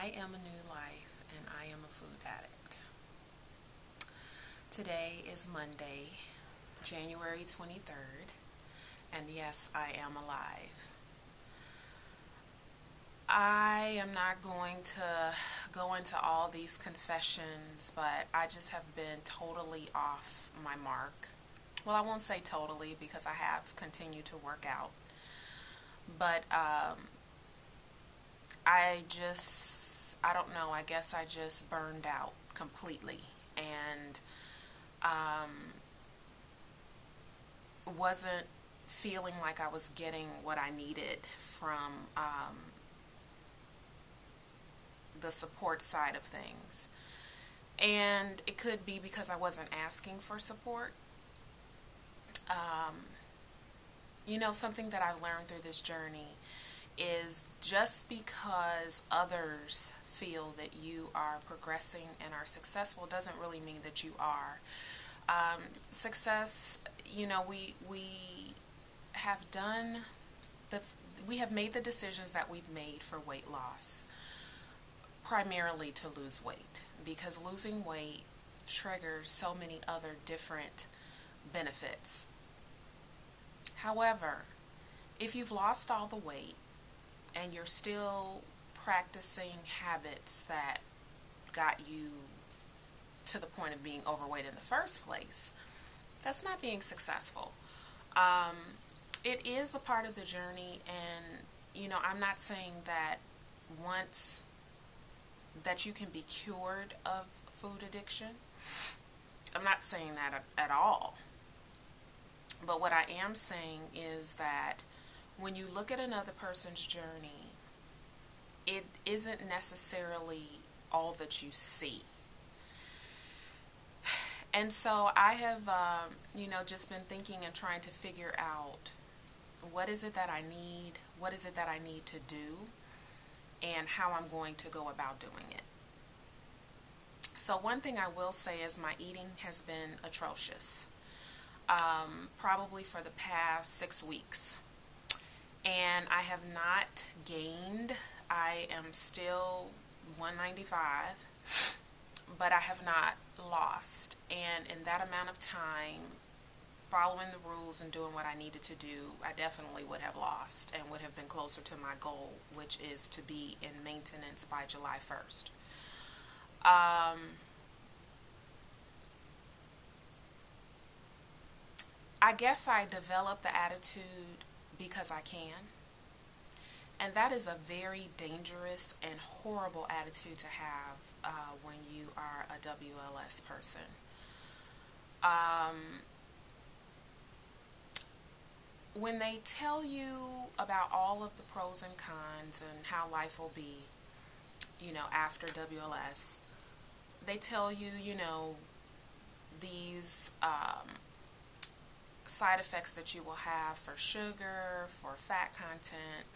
I am a new life and I am a food addict. Today is Monday, January 23rd, and yes, I am alive. I am not going to go into all these confessions, but I just have been totally off my mark. Well, I won't say totally because I have continued to work out, but I don't know, I guess I just burned out completely and wasn't feeling like I was getting what I needed from the support side of things. And it could be because I wasn't asking for support. Um, Something that I've learned through this journey is just because others feel that you are progressing and are successful doesn't really mean that you are. Success, we have done the we have made the decisions that we've made for weight loss, primarily to lose weight, because losing weight triggers so many other different benefits. However, if you've lost all the weight and you're still practicing habits that got you to the point of being overweight in the first place, that's not being successful. Um, it is a part of the journey, and I'm not saying that once that you can be cured of food addiction. I'm not saying that at all. But what I am saying is that when you look at another person's journey, it isn't necessarily all that you see. And so I have, just been thinking and trying to figure out what is it that I need, what is it that I need to do, and how I'm going to go about doing it. So one thing I will say is my eating has been atrocious, probably for the past 6 weeks. And I have not gained. I am still 195, but I have not lost. And in that amount of time, following the rules and doing what I needed to do, I definitely would have lost and would have been closer to my goal, which is to be in maintenance by July 1st. I guess I developed the attitude because I can. And that is a very dangerous and horrible attitude to have when you are a WLS person. When they tell you about all of the pros and cons and how life will be, after WLS, they tell you, these side effects that you will have for sugar, for fat content,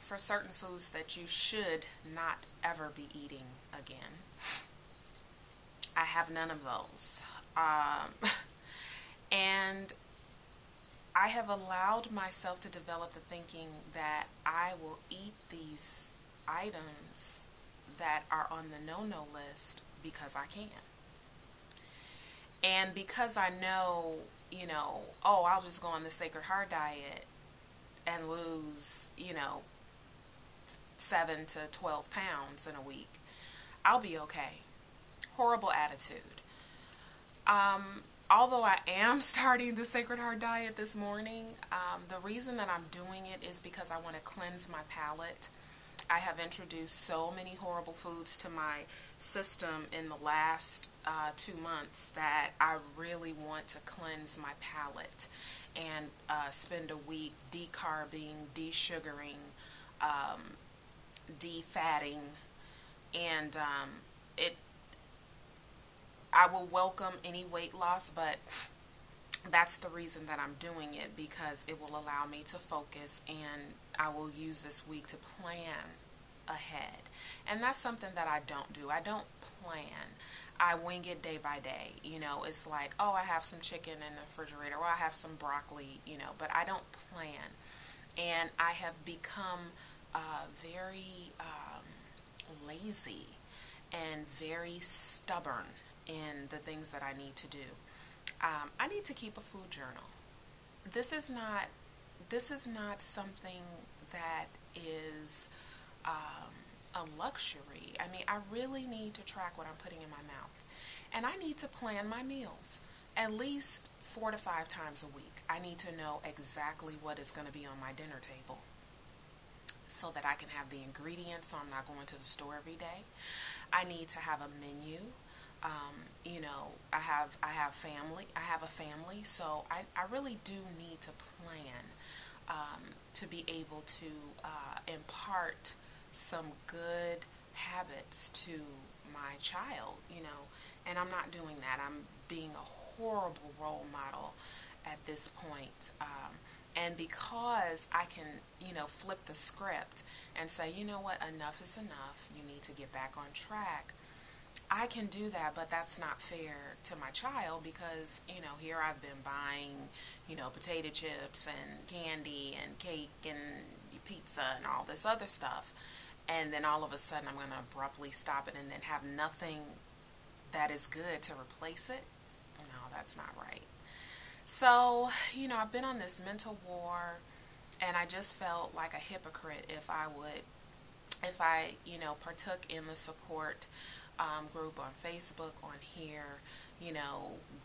for certain foods that you should not ever be eating again. I have none of those. And I have allowed myself to develop the thinking that I will eat these items that are on the no-no list because I can. And because I know, I'll just go on the Sacred Heart diet and lose, 7 to 12 pounds in a week, I'll be okay. Horrible attitude. Although I am starting the Sacred Heart diet this morning, the reason that I'm doing it is because I want to cleanse my palate. I have introduced so many horrible foods to my system in the last 2 months that I really want to cleanse my palate and spend a week decarbing, desugaring, defatting, and I will welcome any weight loss, but that's the reason that I'm doing it, because it will allow me to focus, and I will use this week to plan ahead. And that's something that I don't do. I don't plan. I wing it day by day. It's like, oh, I have some chicken in the refrigerator, or I have some broccoli, but I don't plan. And I have become very lazy and very stubborn in the things that I need to do. I need to keep a food journal. This is not something that is a luxury. I mean, I really need to track what I'm putting in my mouth. And I need to plan my meals at least 4 to 5 times a week. I need to know exactly what is going to be on my dinner table so that I can have the ingredients so I'm not going to the store every day. I need to have a menu. I have family. I have a family, so I really do need to plan to be able to impart some good habits to my child, and I'm not doing that. I'm being a horrible role model at this point. And because I can, flip the script and say, you know what, enough is enough. You need to get back on track. I can do that, but that's not fair to my child because, here I've been buying, potato chips and candy and cake and pizza and all this other stuff. And then all of a sudden I'm going to abruptly stop it and then have nothing that is good to replace it. No, that's not right. So, I've been on this mental war, and I just felt like a hypocrite if I partook in the support group on Facebook, on here,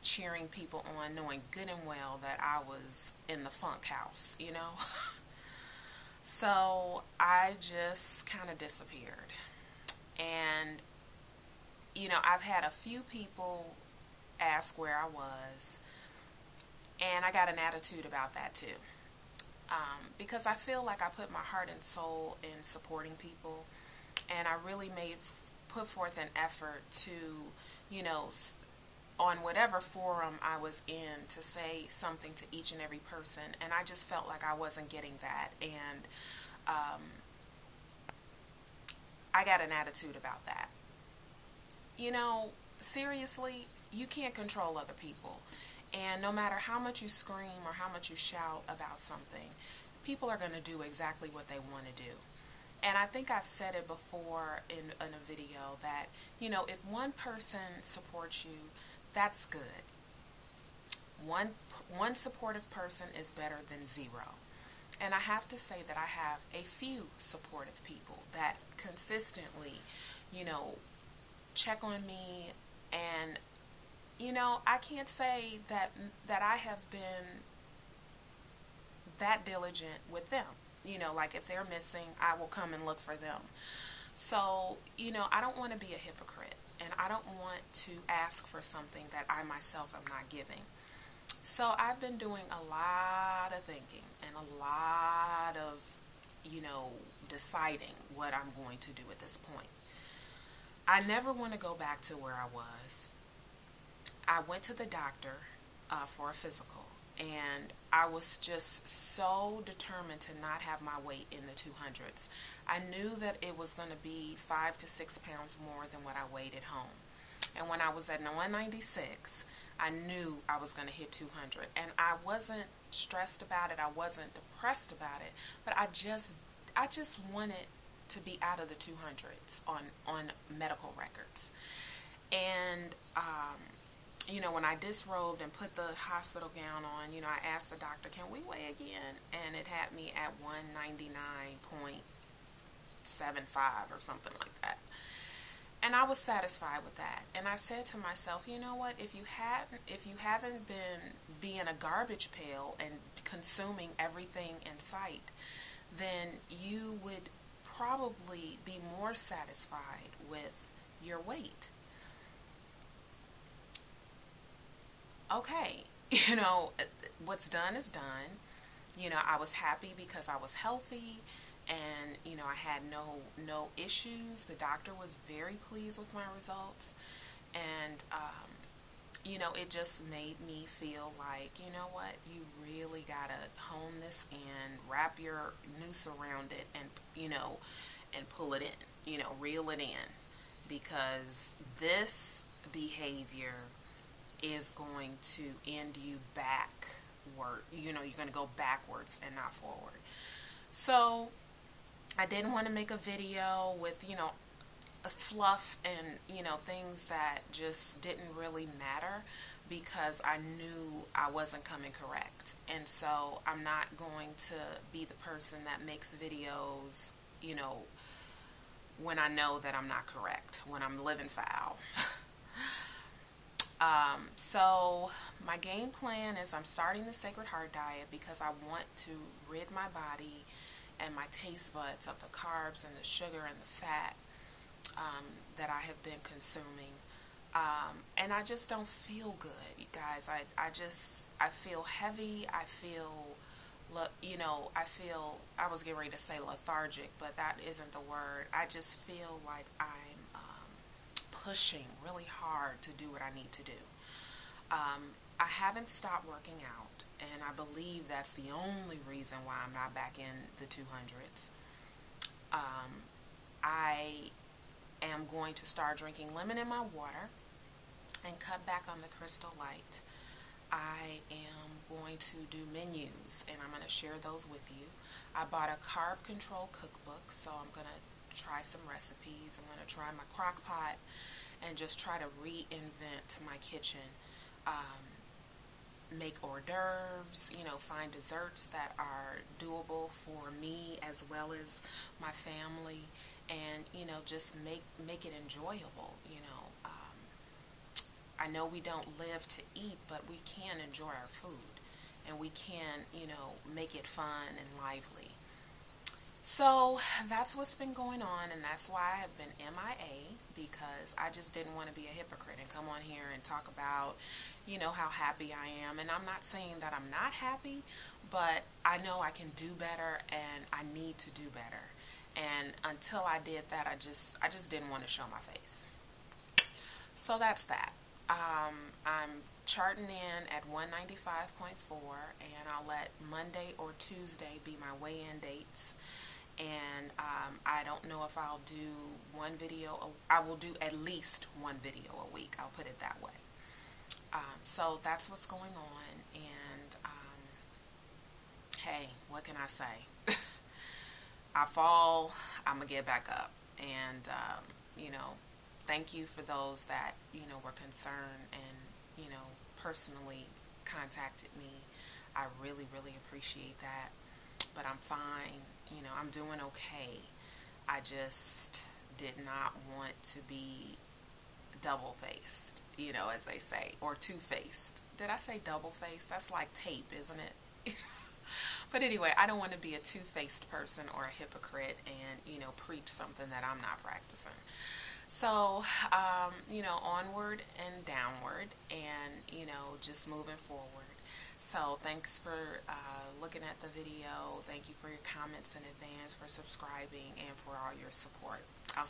cheering people on, knowing good and well that I was in the funk house, So I just kind of disappeared. And, I've had a few people ask where I was, and I got an attitude about that too. Because I feel like I put my heart and soul in supporting people, and I really put forth an effort to, on whatever forum I was in, to say something to each and every person, and I just felt like I wasn't getting that, and I got an attitude about that. Seriously, you can't control other people, and no matter how much you scream or how much you shout about something, people are going to do exactly what they want to do. And I think I've said it before in a video that, if one person supports you, that's good. One supportive person is better than zero. And I have to say that I have a few supportive people that consistently, check on me. And, I can't say that I have been that diligent with them. Like if they're missing, I will come and look for them. So, I don't want to be a hypocrite, and I don't want to ask for something that I myself am not giving. So I've been doing a lot of thinking and a lot of, deciding what I'm going to do at this point. I never want to go back to where I was. I went to the doctor for a physical, and I was just so determined to not have my weight in the 200s. I knew that it was going to be 5 to 6 pounds more than what I weighed at home. And when I was at 196, I knew I was going to hit 200. And I wasn't stressed about it. I wasn't depressed about it. But I just wanted to be out of the 200s on medical records. And, when I disrobed and put the hospital gown on, I asked the doctor, can we weigh again? And it had me at 199.75 or something like that. And I was satisfied with that. And I said to myself, you know what, if you haven't been being a garbage pail and consuming everything in sight, then you would probably be more satisfied with your weight. Okay, what's done is done. I was happy because I was healthy, and I had no issues. The doctor was very pleased with my results, and it just made me feel like, you know what, you really gotta hone this in, wrap your noose around it, and and pull it in, reel it in, because this behavior is going to end you backward. You're going to go backwards and not forward. So I didn't want to make a video with, fluff and, things that just didn't really matter, because I knew I wasn't coming correct. And so I'm not going to be the person that makes videos, when I know that I'm not correct, when I'm living foul. So my game plan is I'm starting the Sacred Heart diet because I want to rid my body and my taste buds of the carbs and the sugar and the fat that I have been consuming. And I just don't feel good, you guys. I feel heavy. I feel, I was getting ready to say lethargic, but that isn't the word. I just feel like I'm pushing really hard to do what I need to do. I haven't stopped working out, and I believe that's the only reason why I'm not back in the 200s. I am going to start drinking lemon in my water and cut back on the Crystal Light. I am going to do menus, and I'm going to share those with you. I bought a carb control cookbook, so I'm going to try some recipes. I'm going to try my crock pot and just try to reinvent my kitchen. Make hors d'oeuvres, find desserts that are doable for me as well as my family, and, just make it enjoyable. I know we don't live to eat, but we can enjoy our food, and we can, make it fun and lively. So that's what's been going on, and that's why I have been MIA, because I just didn't want to be a hypocrite and come on here and talk about, how happy I am. And I'm not saying that I'm not happy, but I know I can do better, and I need to do better. And until I did that, I just didn't want to show my face. So that's that. I'm charting in at 195.4, and I'll let Monday or Tuesday be my weigh-in dates. And I don't know if I'll do one video. I will do at least one video a week. I'll put it that way. So that's what's going on. And hey, what can I say? I fall, I'm going to get back up. And, thank you for those that, were concerned and, personally contacted me. I really, really appreciate that. But I'm fine. I'm doing okay. I just did not want to be double-faced, as they say, or two-faced. Did I say double-faced? That's like tape, isn't it? But anyway, I don't want to be a two-faced person or a hypocrite and, preach something that I'm not practicing. So, onward and downward, and, just moving forward. So thanks for looking at the video. Thank you for your comments in advance, for subscribing, and for all your support. I'll see